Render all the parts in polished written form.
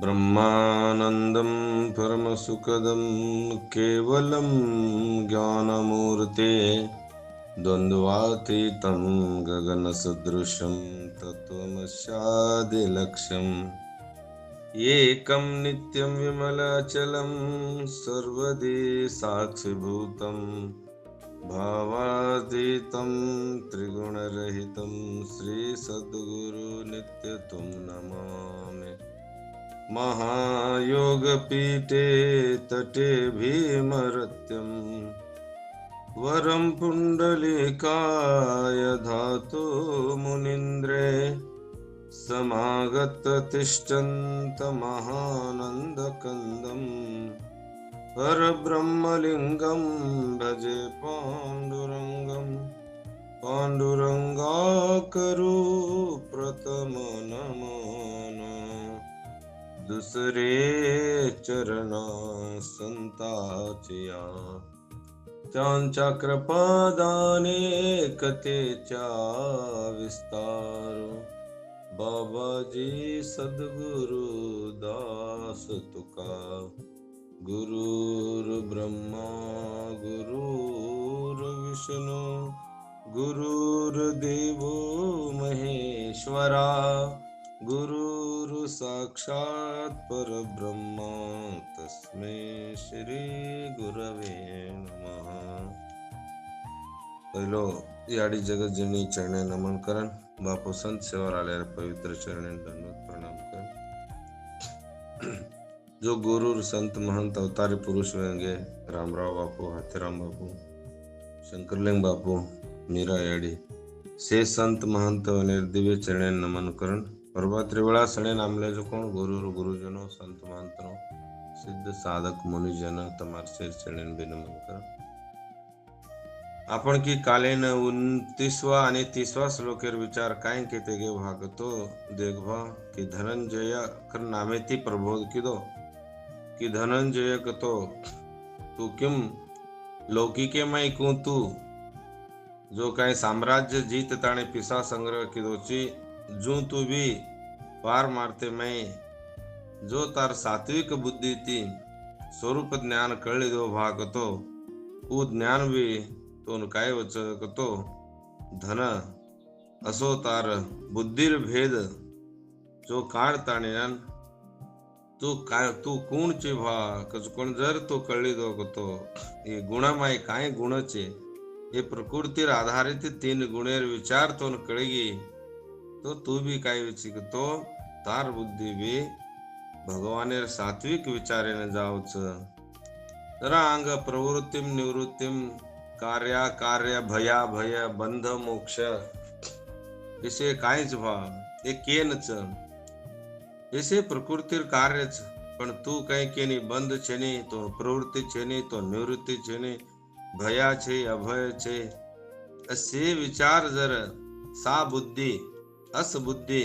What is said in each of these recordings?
ब्रह्मानन्दं परमसुखदं केवलं ज्ञानमूर्ते द्वन्द्वातीतं गगनसदृशं तत्त्वमस्यादिलक्ष्यम् एकं नित्यं विमलाचलं सर्वदि साक्षिभूतं भावातीतं त्रिगुणरहितं श्रीसद्गुरुनित्यं नमामि। महायोगपीठे तटे भीमरत्यं वरं पुण्डलीकाय धातु मुनीन्द्रे समागततिष्ठन्तमहानन्दकन्दं परब्रह्मलिङ्गं भजे पाण्डुरङ्गं पाण्डुरङ्गाकरो प्रथमो नमो दुसरे चरणा संताचिया त्यांच्या कृपादाने कथेच्या विस्तार बाबाजी सद्गुरु दास तुका गुरुर् ब्रह्मा गुरुर् विष्णू गुरुर्देवो महेश्वरा गुरुर् साक्षात् परब्रह्मा तस्मै श्री गुरवे नमः। पहिलो याडी जगतजननी चरणे नमन करन बापू संत सेवार आल्यार पवित्र चरणे दंडवत प्रणाम कर। जो गुरु संत महंत अवतारी पुरुष वेंगे रामराव बापू हाथीराम बापू शंकरलिंग बापू मीरा याडी से संत महंत दिव्य चरणे नमन करन। परवा त्रिवेळा सणे नामले जो कोण गुरुजनो संत महंतनो सिद्ध साधक मुनिजन तमार शेर चरण बे नमन कर। आपण की कालीन 29वा आणि 30वा श्लोकेर विचार काय केते गे भागतो देखभा की धनंजय कर नामेती प्रबोध किदो की धनंजय कतो तू किम लौकिके मै कू तू जो काय साम्राज्य जीत ताणे पिसा संग्रह किदोची जू तू भी पार मारते मैं जो तार सात्विक बुद्धि ती स्वरूप ज्ञान कळले दो भागतो ऊ ज्ञान भी तोन काय वचकतो धन असो तार बुद्धीर भेद जो काढताणियान तू काय तू कोणचे भा कच कोण जर तो कळले दो कतो हे गुणमाय काय गुणचे हे प्रकृतीर आधारित 3 गुणेर विचार तोन कळगी तो तू भी काय विचिकतो तार बुद्धि भी भगवानेर सात्विक विचारे न जावच जरा अंग प्रवृत्तिम निवृत्तिम कार्या कार्य भया भय बंध मोक्ष इसे कायच भा हे केनच इसे प्रकृतीर कार्यच पण तू काय केनी बंध छेनी तो प्रवृत्ति छेनी तो निवृत्ति छेनी भया छे अभय छे असे विचार जर सा बुद्धि अस बुद्धि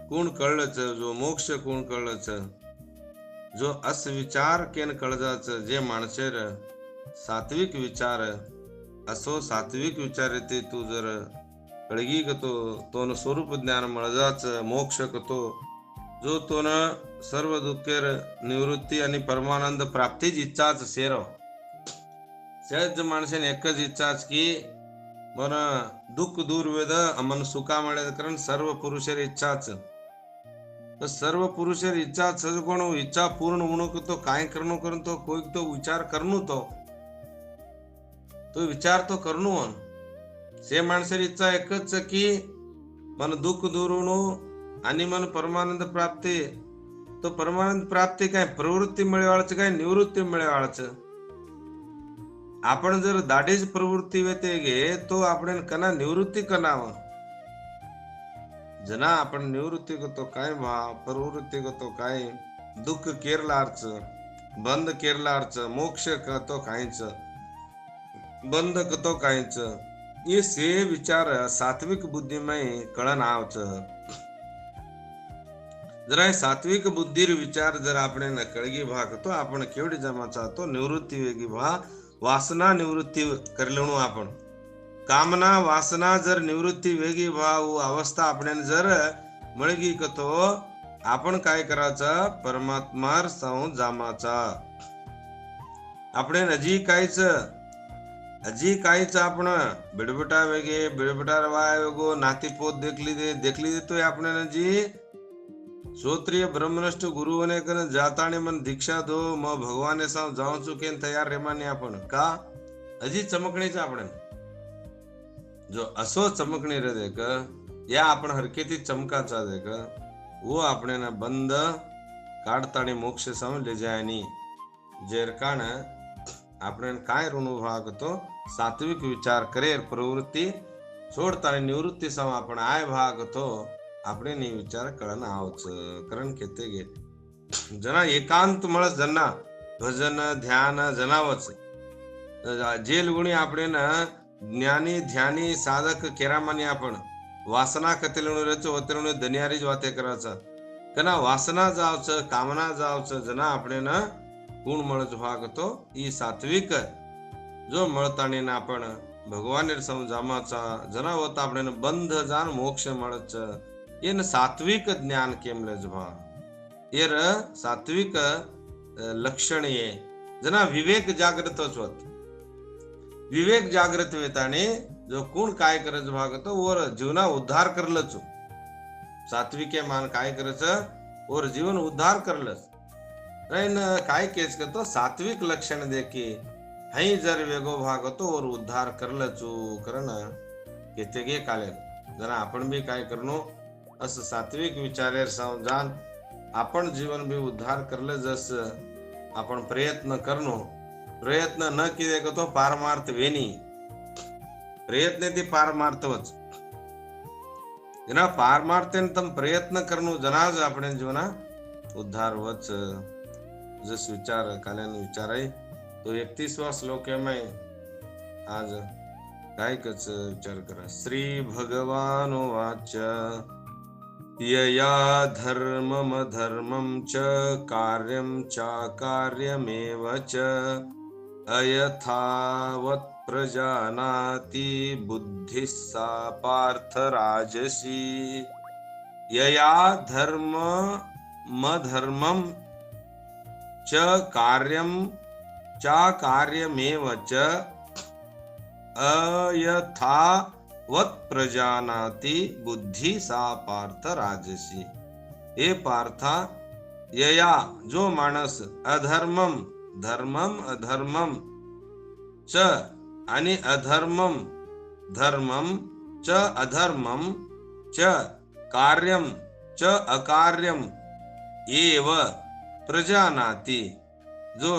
कोण कळलच जो मोक्ष कोण कळलच जो अस विचार केन कळजाच जे माणसेर सात्विक विचार असो सात्विक विचार ते तू जर कळगी कतो तोन स्वरूप ज्ञान मळजाच मोक्ष कतो जो तोन सर्व दुःखेर निवृत्ती आणि परमानंद प्राप्तीच इच्छाच सेरो सहज माणसेन एकच इच्छाच की मन दुःख दूर वेद मन सुखा मिळे कारण सर्व पुरुषेर इच्छाच तर सर्व पुरुषेर इच्छाच कोण इच्छा पूर्ण होणो तो काय करणो करून तो कोई तो विचार करनो तो विचार तो करनो से माणसेर इच्छा एकच की मन दुःख दूर होणो आणि मन परमानंद प्राप्ती तो परमानंद प्राप्ती काय प्रवृत्ती मिळवायचं काय निवृत्ती मिळवायचं आपण जर दाढीच प्रवृत्ती वेते गे तो आपण कना निवृत्ती कनाव जना आपण निवृत्ती करतो काय भा प्रवृत्ती करतो काय दुःख केरलारच बंद केरलारच मोक्ष करतो कायच बंद करतो कायच ये से विचार सात्विक बुद्धिमय कळण आवच जरा सात्विक बुद्धीर विचार जर आपण न कळगी भाग तो आपण केवढी जमाचा तो निवृत्ती वेगी भा वासना निवृत्ती करलेणू आपण कामना वासना जर निवृत्ती वेगी भा वो अवस्था आपण जर मळगी कतो आपण काय करायचं, परमात्मार संग जामाचा. આપણે હજી કાંઈच आपण बिडबिटा वेगे बिडबिटा रवाय वेगो नाती पोत देख लीधे तो આપણે હજી श्रोत्रिय ब्रह्मनिष्ठ गुरुओने कन जाताने मन दीक्षा दो म भगवाने साव जाऊन चुके तयार रेमाने आपण का हजी चमकणीचं आपण जो असो चमकणी रे देख या आपण हरकेती चमकाचा देख वो આપણે बंद काढताने मोक्ष साव ले जायनी जेरकाण आपण काय ऋणू भाग तो सात्विक विचार करे प्रवृत्ती सोडताने निवृत्ती साव आपण आय भाग तो આપણે ની વિચાર કળન આવચ કરણ કેતે गे जना एकांत મળસ जना ભજન ધ્યાન જનાવચ જે ગુણી આપણે ન જ્ઞાની ધ્યાની સાધક કેરામાની आपण वासना कतेलणो रेचो वतेलणो दनियारी ज वाते कराचा कना वासना जावच कामना जावच जना આપણે न गुण મળच भाग तो ई सात्विक जो મળતાની न आपण भगवान समजामाचा जना होता આપણે बंध जान मोक्ष મળच एन सात्विक ज्ञान केमले भा एर सात्विक लक्षण ये जना विवेक जागृत होत विवेक जागृत वेताने जो कोण काय करच भाग तो और जीवना उद्धार करलच सात्विके मान काय करच और जीवन उद्धार करलच रैन काय केस करतो सात्विक लक्षण देखी हई जर वेगो भाग तो और उद्धार करलच करण केते गे काले जना आपण बी काय करनो असं सात्विक विचारेर जाण आपण जीवन भी उद्धार करले जस आपण प्रयत्न करनो प्रयत्न न किदे तो पारमार्थ वेनी प्रयत्न ती पारमार्थवच जना पारमार्थेन तम प्रयत्न करनो जनाज आपण जीवना उद्धार वच जस विचार काल्यान विचार आहे तो 31वा श्लोक में आज काय कच विचार करा. श्री भगवान वाच यया धर्मम धर्मं च कार्यं चाकार्यमेव च अयथावत् प्रजानाति बुद्धिः सा पार्थ राजसी. यया धर्मम धर्मं च कार्यं चाकार्यमेव च अयथा वत प्रजानाति बुद्धि सा पार्थ राजसी. हे पार्था यया जो माणस अधर्मम धर्मम अधर्मम च आणि अधर्मम धर्मम च अधर्मम च कार्यम च अकार्यम एव प्रजानाति जो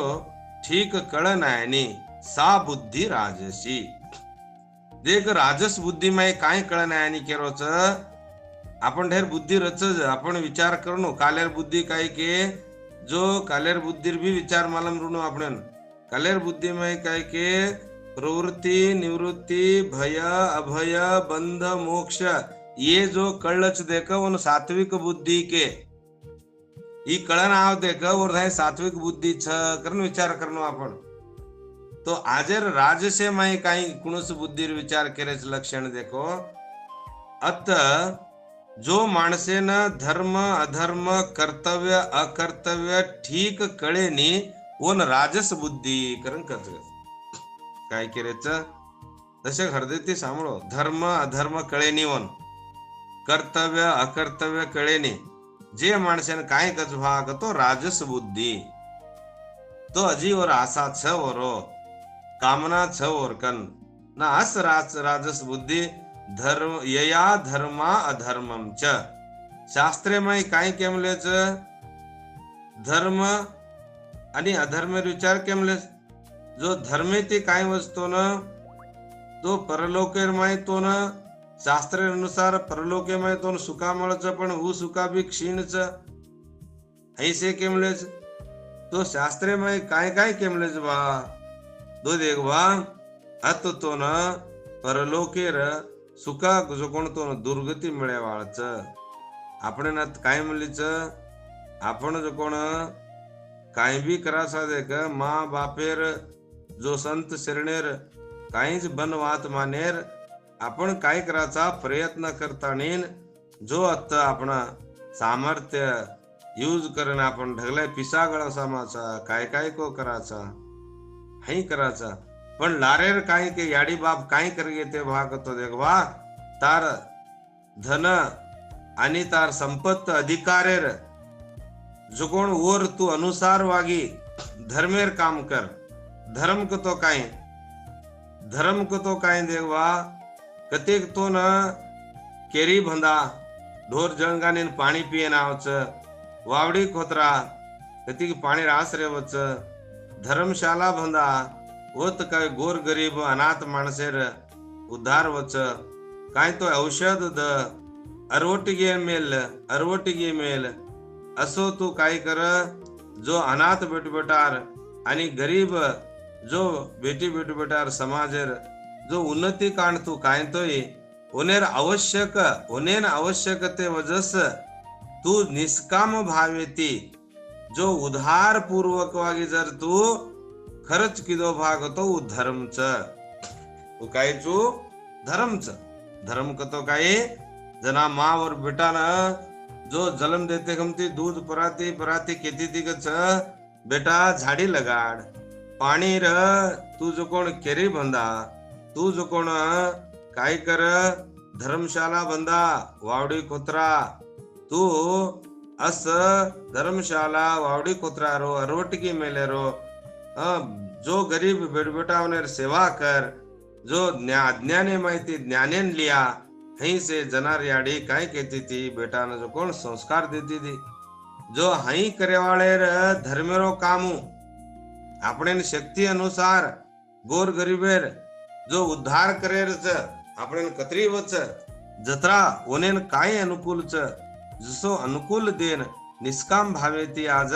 ठीक कळनायनी सा बुद्धी राजसी. देख राजस बुद्धी में काय कळनायनी केरोच आपण ढेर बुद्धी रचज आपण विचार करनो कालेर बुद्धी काय के जो कालेर बुद्धीर भी विचार मालम रुनो आपण कालेर बुद्धि में काय के प्रवृत्ति निवृत्ति भय अभय बंध मोक्ष ये जो कळच देख उन सात्विक बुद्धि के ई कळन आव देख और सात्विक बुद्धि छ करन विचार करनो आपण तो आजर राजसे माई काही कुणस बुद्धीर विचार करेच लक्षण देखो अत जो माणसे न धर्म अधर्म कर्तव्य अकर्तव्य ठीक कळेनी ओन राजस बुद्धी करण कच काय केरेच तसे हृदयती सांभळो धर्म अधर्म कळेनी ओन कर्तव्य अकर्तव्य कळेनी जे माणसेन काय कच भाग तो राजस बुद्धी तो अजी और आशा छ ओरो कामना छ और कन ना अस राजस बुद्धि धर्म यया धर्मा अधर्मम च शास्त्रे में काय केमलेच धर्म आणि अधर्म विचार केमलेच जो धर्मे ते काय वस्तु न तो परलोकेर माय तो न शास्त्रे अनुसार परलोके माय तो सुखा मळच पण उ सुखा भी क्षीणच ऐसे केमलेच तो शास्त्रे माय काय काय केमलेच बा दो देखवा अत तो न परलोकेर सुखा जो कोण तो दुर्गती मिळे वाळच आपण न काय म्हणलीच आपण जो कोण काय भी करासा देख माँ बापेर जो संत शरणेर काहीच बनवात मानेर आपण काय करायचा प्रयत्न करतानीन जो आता आपण सामर्थ्य यूज करून आपण ढगल्या पिसागळ समाचा काय काय को कराचा हई कराचा पण लारेर काय के याडी बाप काय कर घेते भाग तो देखवा तार धन आणि तार संपत्त अधिकारेर जो कोण ओर तू अनुसार वागी धर्मेर काम कर धर्म को तो काय देखवा कतेक तो न केरी भंदा ढोर जळगाने पाणी पियेन आवच वावडी खोतरा कती पाणी रास रेवच धर्मशाला भंदा ओत काय गोर गरीब अनाथ माणसेर उद्धार वच काय तो औषध द अरवटिगे मेल असो तू काय कर जो अनाथ बेटबेटार आणि गरीब जो बेटी बेटबेटार समाजेर जो उन्नती काण तू काय तोय ओनेर आवश्यकते वजस तू निष्काम भावेती जो उधार पूर्वक वागी जर तू खरच किदो भाग तो धर्मच तू काय चू धर्मच धर्म कतो काय जना माँ और बेटा न जो जन्म देते गमती दूध पराती पराती खेती तिकच बेटा झाडी लगाड पाणी र तू जो कोण केरी बंदा तू जो कोण काय कर धर्मशाला बंदा वावडी खोत्रा तू अस धर्मशाला वावडी खोत्रा रो अरवटकी मेले रो जो गरीब बेटबेटावनेर सेवा कर जो अज्ञाने माहिती ज्ञानेन लिया हई से जनार याडी काय कहती थी बेटा ने जो कोण संस्कार देती थी जो हई करे वाले धर्मेरो कामू अपने शक्ति अनुसार गोर गरीबेर जो उद्धार करेर अपने कतरी वच जत्रा ओनेन काय अनुकूल जसो अनुकूल देन निष्काम भावेती आज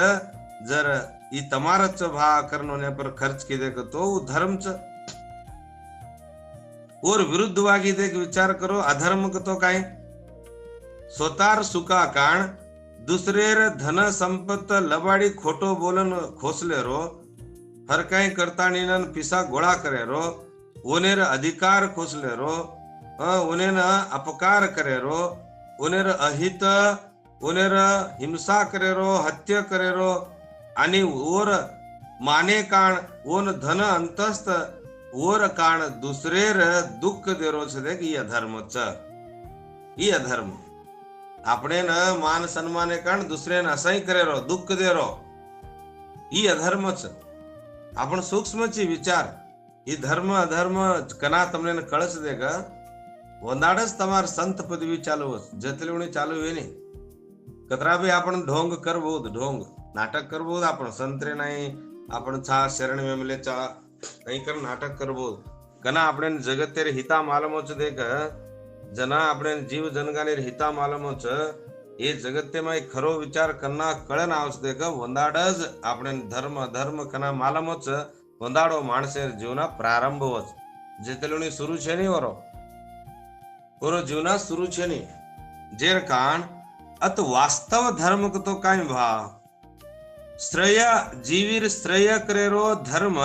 जर ई तमारच भा करने पर खर्च किदे तो धर्मच और विरुद्धವಾಗಿ देख विचार करो अधर्म तो काय स्वतार सुका काण दुसरेर धन संपत्त लबाडी खोटो बोलन खोसले रो हर काय करता नीनन पिसा गोळा करे रो ओनेर अधिकार खोसले रो ओनेन अपकार करे रो ओनेर अहित ओनेर हिंसा करे रो हत्या करे रो आणि ओर माने काण ओन धन अंतस्थ ओर काण दुसरेर दुःख देरो छे की अधर्मच ई अधर्म आपणे न मान सन्माने काण दुसरेन असही करे रो दुःख देरो ई अधर्मच आपण सूक्ष्मची विचार ई धर्म अधर्म कना तमने कळस दे का वंदाडच तमार संत पदवी चालू जतलेवणी चालू वेनी कतरा भी आपण ढोंग करबोद ढोंग नाटक करबोद आपण संतरे नाही आपण छा शरण मेमले चा कहीं कर नाटक करबोद कना આપણે જગતેર હિતા માલમોચ દેખ जना આપણે જીવ જનગાને હિતા માલમોચ એ જગતેમાં ખરો વિચાર કરના કળન આવસ દેખ વંદાડજ આપણે ધર્મ ધર્મ કના માલમોચ વંદાડો માણસે જીવના પ્રારંભ વચ જેતલુની શરૂ છે ની ઓરો જીવના શરૂ છે ની જેર કાન અત વાસ્તવ ધર્મ તો કાઈ ભા શ્રેય જીવીર શ્રેય કરેરો ધર્મ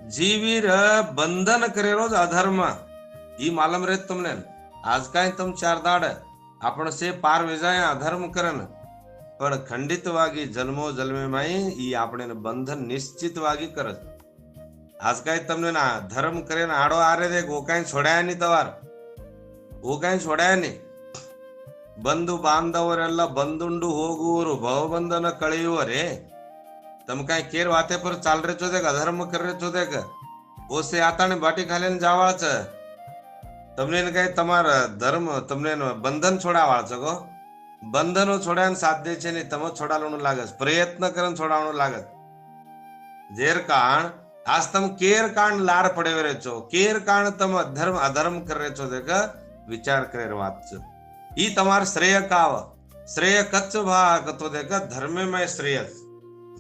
जीवीर बंधन करे रोज अधर्म ही मालम रे तुमने आज काय तुम चार दाड आपण से पार वेजाय अधर्म करन पण खंडितವಾಗಿ जन्मो जन्मे माई ई आपणे बंधन निश्चितವಾಗಿ करत आज काय तुमने ना धर्म करे ना आडो आरे दे गो काय छोड्या नहीं तवार वो काय छोड्या नहीं बंधु बांधवरेಲ್ಲ ಬಂದುಂಡು ಹೋಗುವರು ಭವಬಂಧನ ಕಳೆಯುವರೆ तम काय केर वाते पर चाल रे चो देख अधर्म कर रे चो देख ओसे आता ने बाटी खाले जावाच तमने काय तमार धर्म तमने बंधन छोडावाच गो बंधनो छोड्यान साध्य छे ने तम छोडालणो लागस प्रयत्न करन छोडावणो लागत जेर काण आज तम केर काण लार पडे रे चो केर काण तम धर्म अधर्म कर रे चो देख विचार करे वाच ई तमार श्रेय काव श्रेय कच्च भा कतो देख धर्मे में श्रेय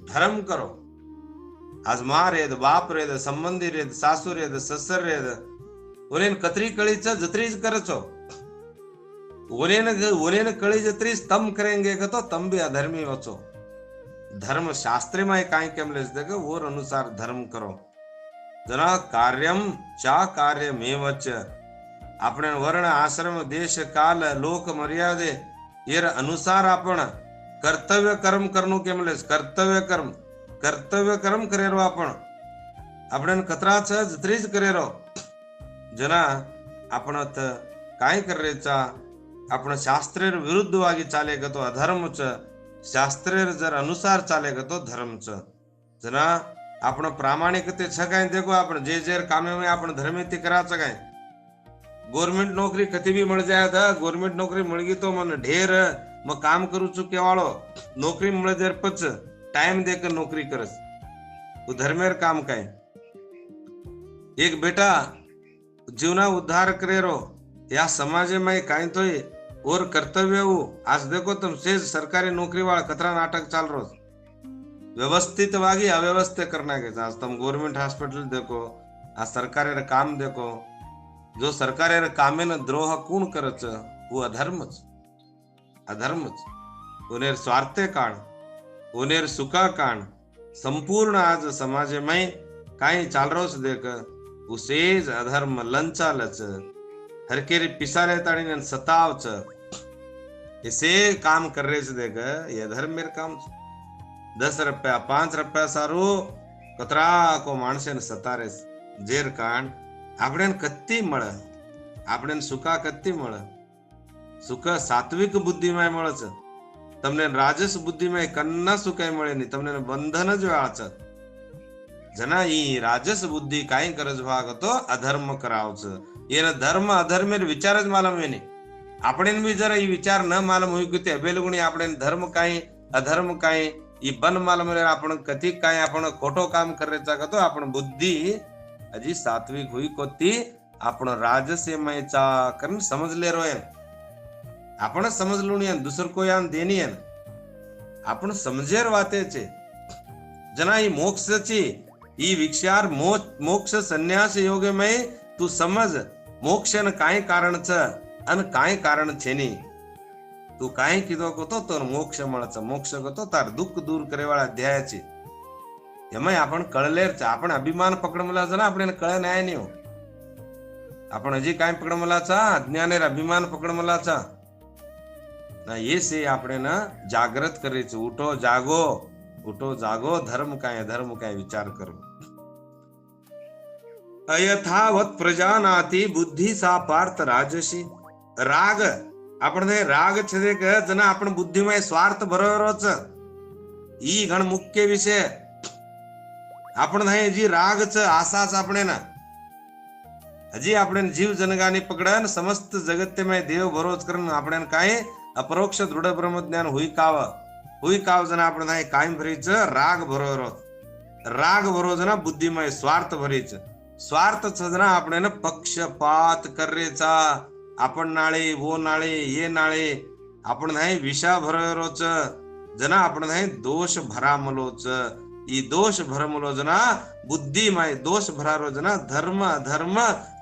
धर्म करो आज माँ रेद बाप रेद संबंधी रेद सासू रेद ससर रेद उन्हें कतरी कळीच जत्रीज करचो उन्हें कळी जत्रीज तम करेंगे तो तम भी अधर्मी वचो धर्म शास्त्र में काय केमलेस देख और अनुसार धर्म करो जना कार्यम चा कार्यमेवच अपने वर्ण आश्रम देश काल लोक मर्यादे येर अनुसार आपण कर्तव्य कर्म करनु के म्हणले कर्तव्य कर्म करेरो आपण कतराच जत्रीच करेरो जना आपण काय करायचा आपण शास्त्रेर विरुद्धವಾಗಿ चाले गतो अधर्मच शास्त्रेर जर अनुसार चाले गतो धर्मच जना आपण प्रामाणिकते छ काय देखो आपण जे जे कामे में आपण धर्मेती करायचं काय गवर्नमेंट नौकरी कधी भी मिळ जाय था गवर्नमेंट नौकरी मिळगी तो मन ढेर मग काम करू चुके वाळो नौकरी मिळ जर पच टाइम देकर नौकरी करस वो धर्मेर काम काय एक बेटा जीवना उद्धार करेरो या समाज में काय तो और कर्तव्य हो आज देखो तुम सेज सरकारी नौकरी वाला कतरा नाटक चाल रो व्यवस्थितವಾಗಿ अव्यवस्थित करना के आज तुम गवर्नमेंट हॉस्पिटल देखो आज सरकारी काम देखो जो सरकारी कामे न द्रोह कोण करच वो अधर्मच उनेर स्वार्थे काण उनेर सुखा काण संपूर्ण आज समाज में काय चाल रोस देख उसेज अधर्म लंचालच हरकेरी पिसाले ताड़ीने सतावच इसे काम कर रहे से देख ये धर्म मेरे काम 10 रुपया 5 रुपया सारू कतरा को माणसे ने सतारे जेर कांड આપણે કત્તી મળે આપણે સુખા કત્તી મળે સુખ સાત્વિક બુદ્ધિમાં મળે છે તમને રાજસ બુદ્ધિમાં કન્ના સુખાય મળે નહીં તમને બંધન જ વાળ છે जना ई राजस बुद्धि काय करज भाग तो अधर्म करावच येन धर्म अधर्मेर विचारच मालूम आहे नाही आपण बी जरा ई विचार न मालूम होई की बेलगुणी आपण धर्म काय अधर्म काय ई बन मालूम रे आपण कधी काय आपण खोटो काम करायचा का तो आपण बुद्धी अजी सात्विक हुई कोती आपण राजसेमयचा करून समजले रोय आपण समजलो नाही दुसर कोई आन देनी आहे आपण समजेर वातेचे जना ही मोक्षची ई विचार मोक्ष संन्यास योग में तू समज मोक्षन काय कारण छ अन काय कारण छेनी तू काय कीधो को तो मोक्ष મળે मोक्ष को तार दुःख दूर करे वाला अध्याय छे एमाय आपण कळलेर छ आपण अभिमान पकडमला छ ना आपण कळ नाही नाही हो आपण हजी काय पकडमला छ अज्ञानेर अभिमान पकडमला छ ना ये से આપણે ना जागृत करे छ उठो जागो धर्म काय विचार करो अयथावत प्रजानाति बुद्धि सा पार्थ राजसी राग आपण राग छे के जना आपण बुद्धि में स्वार्थ भरोरोच ई गण मुख्य विषय आपण जी राग छ आसाच आपणे ना हजी आपण जीव जनगानी पकडन समस्त जगत में देव भरोच करन आपण काय अपरोक्ष दृढ ब्रह्म ज्ञान हुई काव जना आपण नाही कायम भरीच राग भरो जना बुद्धिमय स्वार्थ भरीच स्वार्थ जना आपण पक्षपात करेचा आपण नाळे वो नाळे ये नाळे आपण नाही विषा भरोच जना आपण नाही दोष भरामलोच ई दोष भरमलो जना बुद्धिमय दोष भरारो जना धर्म अधर्म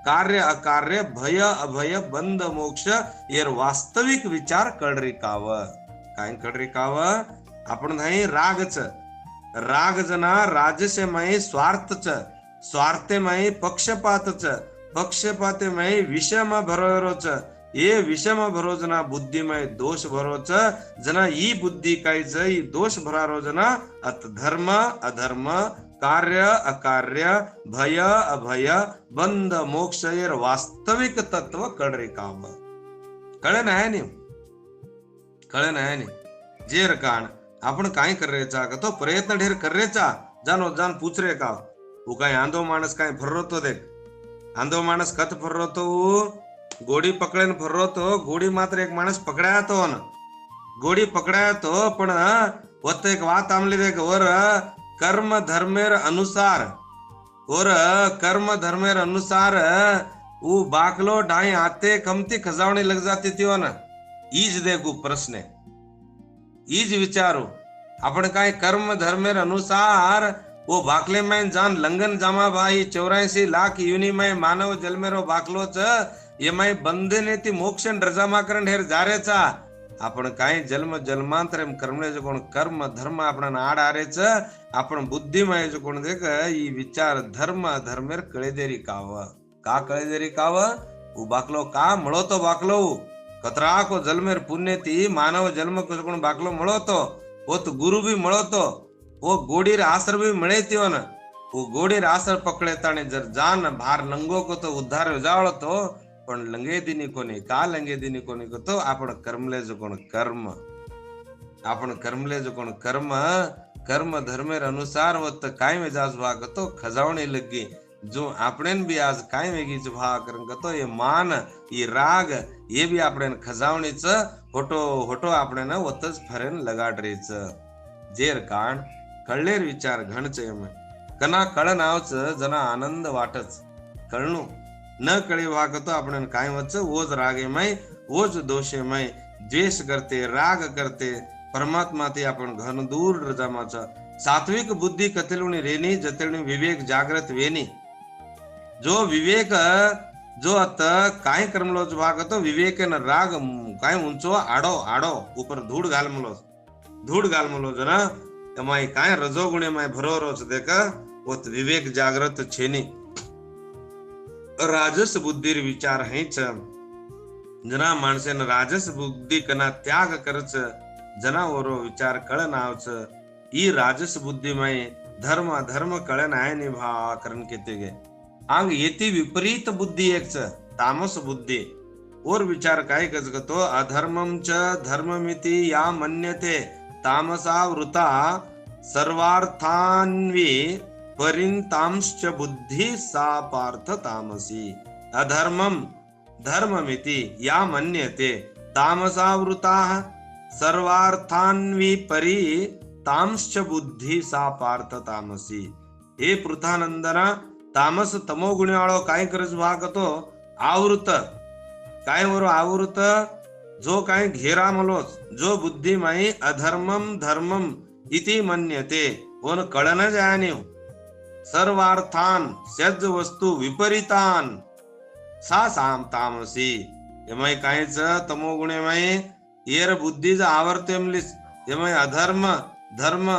कार्य अकार्य भय अभय बंध मोक्ष येर वास्तविक विचार कळरी काव काय कळरी काव आपण नाही राग जना राजसमय स्वार्थमय पक्षपातमय विषम भरोच ये विषम भरो जना बुद्धिमय दोष भरोच जना ई बुद्धि कायच ई दोष भरारो जना अत धर्म अधर्म कार्य अकार्य भय अभय बंध मोक्ष येर वास्तविक तत्व कळरे काम कळे नाही जेर कान आपण काय करायचा का तो प्रयत्न ढेर करायचा जान पूछ रे का वो काय आंधो माणस काय फरवतो देख आंधो माणस कत फरवतो गोडी पकडेन फरवतो गोडी मात्र एक माणस पकडाया तो न गोडी पकडाया तो पण वत एक बात आमली देख और कर्म धर्मेर अनुसार वो बाकलो ढाई आते कमती खजावणी लग जाती थी ना ईज देखू प्रश्न ईज विचारो आपण काय कर्म धर्मेर अनुसार वो बाकले में जान लंगन जामा भाई 84 लाख युनि में मानव जन्मेरो बाकलो च ये मैं बंधे ने ती मोक्षन रजामा करण ढेर जारेचा आपण काय जन्म जन्मांतर कर्मने जो कोण कर्म धर्म आपण आड आरेच आपण बुद्धिमय जो कोण देख ई विचार धर्म धर्मेर कळेदेरी काव का कळेदेरी काव उ बाकलो का मळो तो बाकलो कतरा को जन्मेर पुण्य थी मानव जन्म कोण बाकलो मळो तो वो तो गुरु भी मळो तो वो गोडीर आसर भी मळे थियो न वो गोडीर आसर पकड़े ताणे जर जान भार लंगो को तो उद्धार जावळो तो पण लंगे दिनी कोणी का लंगे दिनी कोणी को तो आपण कर्मले जो कोण कर्म आपण कर्मले जो कोण कर्म कर्म धर्मेर अनुसार वत काय में जास भाग तो खजावणे लगी जो आपणे भी आज काय वेगीच भाग करन तो ये मान ये राग ये भी आपणे खजावणीच होटो होटो आपणे न वतच फरेन लगाडरीच जेर काण कळलेर विचार घणच कना कळन आवच जना आनंद वाटच कळणू न कळे वागतो आपण काय वच ओज रागेमय ओज दोषेमय द्वेष करते राग करते परमात्मा ते आपण घन दूर रजामाचा सात्विक बुद्धी कतेलुनी रेनी जतेलुनी विवेक जागृत वेनी जो विवेक जो अत काय करमलो वागतो विवेक न राग काय उंचो आडो आडो ऊपर धूड़ गालमलो जना एमाय काय रजोगुणे माय भरोरोच देख ओत विवेक जागृत छेनी राजस बुद्धीर विचार हैच जना माणसेन राजस बुद्धी कना त्याग करच जना ओरो विचार कळन आवच ई राजस बुद्धी माय धर्म धर्म कळन आय निभा करन केते गे आंग येती विपरीत बुद्धी एकच तामस बुद्धी और विचार काय गजगतो अधर्मम च धर्ममिति या मन्यते तामसा वृता सर्वार्थान्वी परिंतांश्च बुद्धि सा पार्थ तामसी अधर्मम धर्ममिति या मन्यते तामसावृता सर्वार्थान्वी परितांश्च बुद्धि सा पार्थ तामसी हे पृथानंदना तामस तमो गुणवाळो काय करज वागतो आवृत काय वरो आवृत जो काय घेरा मलोच जो बुद्धि माई अधर्मम धर्मम इति मन्यते कोण कळन जाणीव सर्वार्थान सज्ज वस्तु विपरीतान सा साम तामसी एमाय कायच तमो गुणे माय येर बुद्धीज आवर्तेमलिस एमाय अधर्म धर्म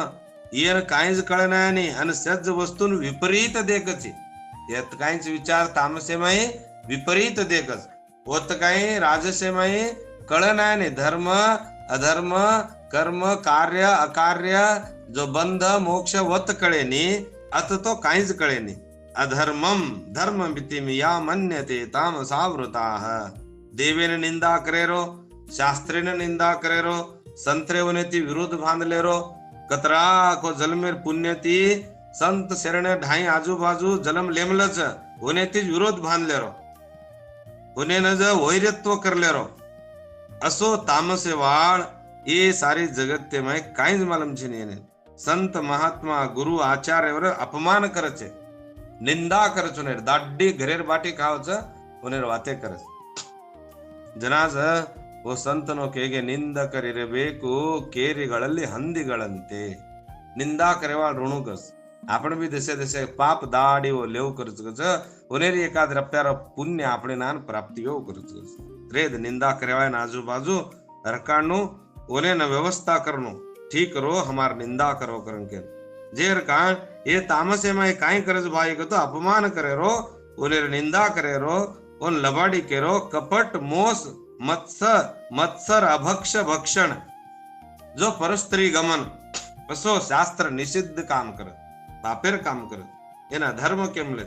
येर कायच कळनानी आणि सज्ज वस्तून विपरीत देखची यात कायच विचार तामसे माय विपरीत देखच होत काय राजसे माय कळनानी धर्म अधर्म कर्म कार्य अकार्य जो बंध मोक्ष वत कळेनी अत तो काहीच कळेनी अधर्मम धर्म मितिमिया मन्यते तामसावृताः देवेन निंदा करेरो शास्त्रेन निंदा करेरो संतरे उनेती विरोध बांधलेरो कतरा को जलमेर पुण्यती संत शरण ढाई आजू बाजू जलम लेमलच उनेती विरोध बांधलेरो उने न ज वैरत्व करलेरो असो तामसे वाळ ये सारी जगत ते माय काहीच मालूम छे ने संत महात्मा गुरु आचार्यवर अपमान करचे निंदा करचो ने दाड्डी घरेर बाटी खावच उनेर वाते करच ಜನಾಜ ಓ ಸಂತನೋ ಕೇಗೆ ನಿಂದ ಕರಿರಬೇಕು ಕೇರಿಗಳಲ್ಲಿ ಹಂದಿಗಳಂತೆ ನಿಂदा करेवा ऋणुकस आपण बी दसे दसे पाप दाडी ओ लेव करच गच ओनेरी एकाद रप्यार पुण्य આપણે નાન પ્રાપ્તિ ઓ કરચ ગચ રેદ निंदा करेवा आजू बाजू रकाणु ओने न व्यवस्था करनो ठीक करो हमार निंदा करो करन के जेर कान ये तामसे में काई करज भाई को तो अपमान करे रो ओने निंदा करे रो ओन लबाड़ी के रो कपट मोस मत्सर अभक्ष भक्षण जो परस्त्री गमन असो शास्त्र निषिद्ध काम कर पापेर काम कर एना धर्म केमले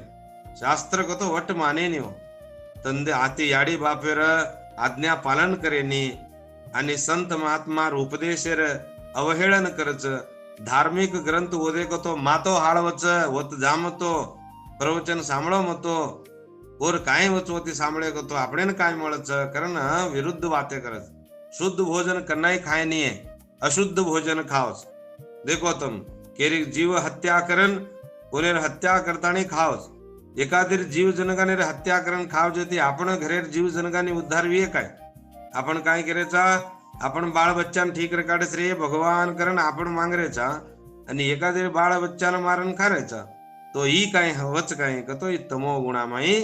शास्त्र को तो वट माने नहीं हो तंदे आती याडी बापेर आज्ञा पालन करे नी आणि संत महात्मा उपदेशेर अवहेळन करच धार्मिक ग्रंथ ओदे को तो मातो हाळवच वत जामतो प्रवचन सांभळो मतो और काय वचवती सांभळे को तो आपणे काय मळच कारण विरुद्ध वाते करच शुद्ध भोजन करनाई खाय नहीं है अशुद्ध भोजन खाओस देखो तुम केरी जीव हत्या करन ओनेर हत्या करतानी खाओस एकादीर जीव जनगाने हत्या करन खाव जती आपण घरेर जीव जनगानी उद्धार विये काय आपण काय करेचा आपण बाळ बच्चान ठीक रकाडे श्री भगवान करन आपण मांगरेचा आणि एकादीर बाळ बच्चान मारन खारेचा तो ई काय हवच काय कतो ई तमो गुणामाई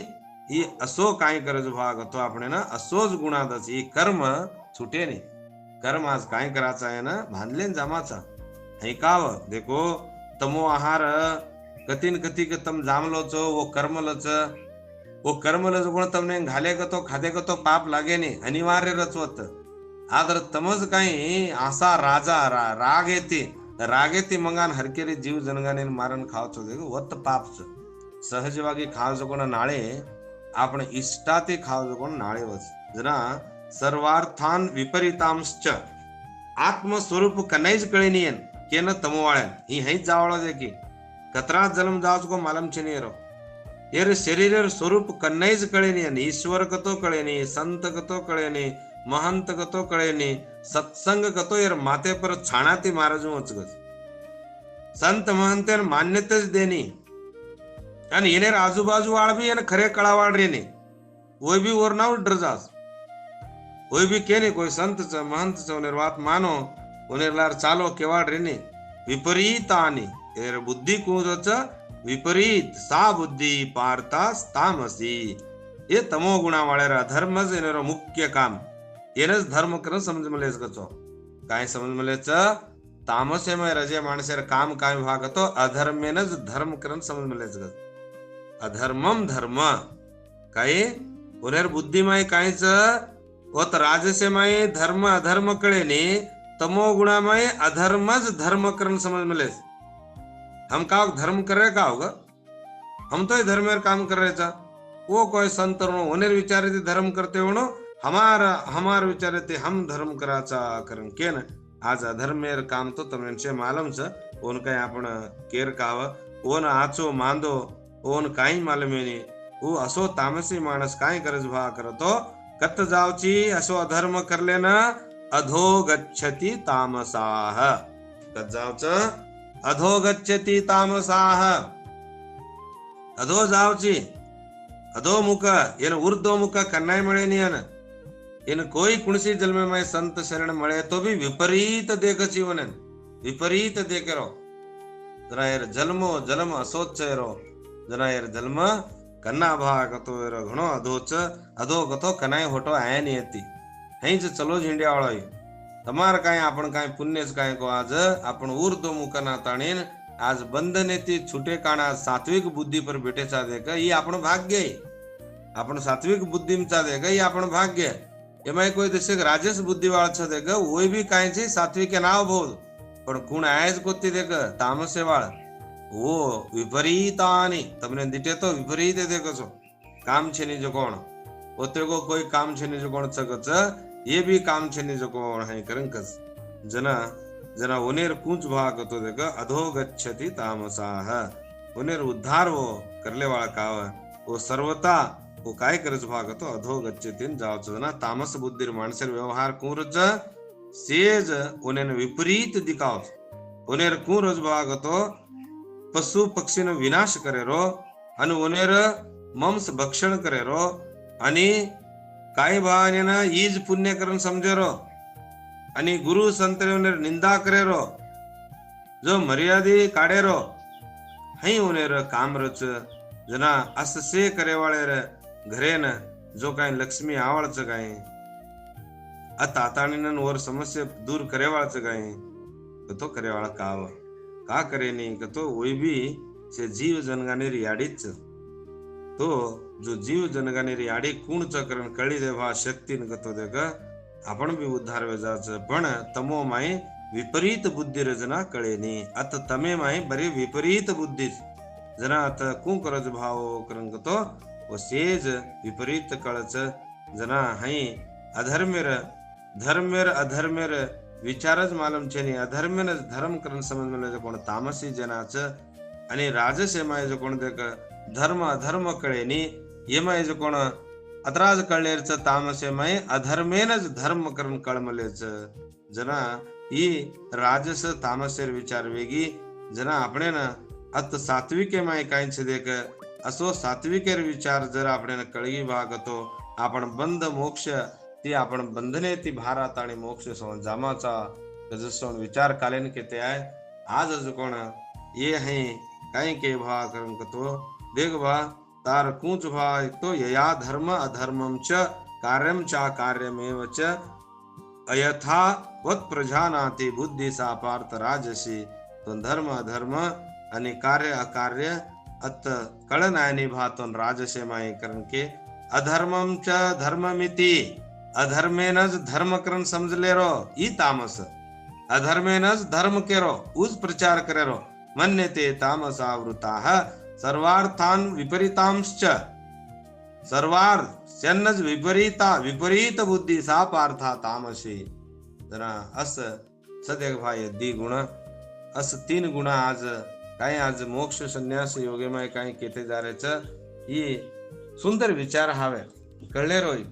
ई असो काय करज भाग तो आपण ना असोज गुणादच ई कर्म छुटे नाही कर्म आज काय करायचा आहे ना बांधलेन जमाचा ऐकाव देखो तमो आहार कतीन कती तम जामलोच वो कर्मलच वो कर्म जो तमने घाले तो खादे तो पाप लागे नहीं अनिवार्य रचवत आदर तमज काही असा राग येते मंगान हरकेरी जीव जनगाने मारण खावचो दे वत पापच सहजವಾಗಿ खावजोकोण नाळे आपण इष्टाते खावजोकोण नाळे वच जना सर्वार्थान विपरीतांश्च आत्मस्वरूप कनैज कळेनियन केन तमवाळ्यान ही हैच जावळ दे की कतरा जन्म जावच को मालम छेनिरो येर शरीर स्वरूप कन्नैज कळेनियन ईश्वर कतो कळेनी संत कतो कळेनी महंत कतो कळेनी सत्संग कतो येर माते पर छाणाती महाराजू वचगत संत महंत मान्यतेच देनी आणि येनेर आजूबाजू वाळ भी येन खरे कळावाळ रेने वोय भी ओर नाव ड्रजास वोय भी केने कोई संत च महंत च उनेर बात मानो उनेर लार चालो केवाड़ रेने विपरीत आनी येर बुद्धि कूदच विपरीत सा बुद्धि पारतास तामसी ये तमो गुणा वाळेर अधर्मच येनेरो मुख्य काम येनच धर्म करून समज मलेच गचो काय समज मलेच तामसेमय रजे माणसेर काम काय भागतो अधर्मेनच धर्म करून समज मलेच गच अधर्मम धर्म काय उनेर बुद्धिमाय कायच ओत राजसेमाय धर्म अधर्म कळेने तमो गुणामाय अधर्मच धर्म करून समज मलेच हम का धर्म कर रहे का होगा हम तो धर्म काम कर रहे था वो कोई संत उन्हें विचारे थे धर्म करते हो हमार विचारे थे हम धर्म कराचा करन के न आज अधर्मेर काम तो तमने मालूम छ उनका आपण केर काव ओन आचो मांदो ओन काही मालूम नहीं वो असो तामसी माणस काय करज भा करतो कत जावची असो अधर्म करले न अधो गच्छति तामसाह कत जावच अधो गच्छति तामसाह अधो जावची अधो मुख येन उर्ध्व मुख कन्नाय मळे नियन इन कोई कुणसी जन्म में संत शरण मळे तो भी विपरीत देख जीवन विपरीत देखेरो जरा यार जन्मो जन्म असोचेरो जरा यार जन्म कन्ना भाग तो यार घणो अधोच अधो गतो कनाय होटो आया नहीं હતી હઈ જ ચલો ઝીંડ્યા વાળો તમાર કાંઈ आपण કાંઈ પુણ્યસ કાંઈ को आज आपण ऊर्ध्व मुखना ताणीन आज बंधनेती छुटे काणा सात्विक बुद्धि पर बैठे चा देगा ये आपण भाग्य आपण सात्विक बुद्धि में चा देगा ये आपण भाग्य एमाय कोई देशे राजस बुद्धि वाळ छ देगा वोय भी कांई छे सात्विक नाव बोल पण गुण आयज कोती देगा तामसे वाळ वो विपरीतानी तमने दिटे तो विपरीत देखो छो काम छे नहीं जो कोण ओते को कोई काम छे नहीं जो कोण छगच ये भी काम छे नहीं जो कोण है करंकस जना जना उनेर कुंच भाग तो देख अधो गच्छति तामसाह उनेर उद्धार वो करले वाला काव वो सर्वता वो काय करज भाग तो अधो गच्छति जावच जना तामस बुद्धीर माणसेर व्यवहार कुरज सेज उनेन विपरीत दिखावच उनेर कुरज भाग तो पशु पक्षी नो विनाश करेरो अन उनेर मंस भक्षण करेरो आणि काय भावनेना ईज पुण्य करून समजेरो आणि गुरु संतरे निंदा करेरो जो मर्यादे काढेरो हई उनेर काम रच जना अससे करे वाळे घरे न जो काय लक्ष्मी आवळच काय अताताणीन वर समस्या दूर करे वाळच काय तो करे वाळा काव का करे नहीं कतो वही भी से जीव जनगाने रियाडीच तो जो जीव जनगाने रियाडी कुण चक्रण कळी देवा शक्तीन कतो देग आपण भी उद्धार वेजाच पण तमो माई विपरीत बुद्धी रजना कळेनी अत तमे माई बरी विपरीत बुद्धी जना अत कु करज भाव करन कतो वो सेज विपरीत कळच जना हई अधर्मेर धर्मेर अधर्मेर विचारच मालूम छे नहीं अधर्मेन धर्म करण समज में कोण तामसी जनाच आणि राजसेमाय जो कोण देख धर्म अधर्म कळेनी येमाय जो कोण अतराज कळलेरच तामसेमाय अधर्मेनच धर्म करण कळमलेच जना ही राजस तामसेर विचार वेगी जना आपणे न अत सात्विके माय काय छे देख असो सात्विकेर विचार जर आपणे कळगी भागतो आपण बंध मोक्ष ती आपण बंधने ती भारात आणि मोक्ष सोन जामाचा जसोन विचार कालेन के ते आहे आज जो कोण ये है काही के भा करन कतो देख भा तार कुंच भा तो यया धर्म अधर्मम च कार्यम चा कार्यमेव च अयथा वत प्रजानाति बुद्धि सा पार्थ राजसी तो धर्म अधर्म आणि कार्य अकार्य अत कळन आणि भातून राजसे माई कारण के अधर्मम च धर्ममिती अधर्मेनच धर्म करण समजले रो ई तामस अधर्मेनच धर्म केरो उज प्रचार करेरो मन्य ते तामस आवृता सर्वार्थान विपरीतांश्च सर्वार्थ विपरीत बुद्धी सा पार्था तामसी जरा अस सदैव भाई दी गुण अस 3 गुण आज काय आज मोक्ष संन्यास योगेमय काय केते जाऱ्याचं ही सुंदर विचार हवे कळले रोय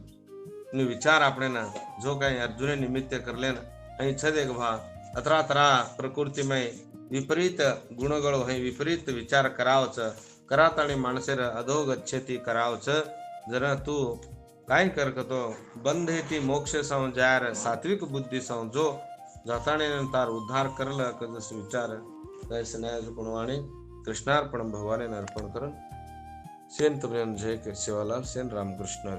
विचार આપણે ना जो काही अर्जुने निमित्त करले ना અહીં છદેક ભા અતરા તરા પ્રકૃતિમય વિપરીત ગુણગળો હે વિપરીત વિચાર કરાવચ कराताळी माणसेर अधोगच्छेती करावच जरा तू काय करतो बंद है ती मोक्ष सं जार सात्विक बुद्धी सं जो जाताने तार उद्धार करल कजस विचार कैसे न्याय गुणवाणी कृष्णार्पण भगवाने अर्पण करून सेन तुमने जय के सेवालाल सेन रामकृष्ण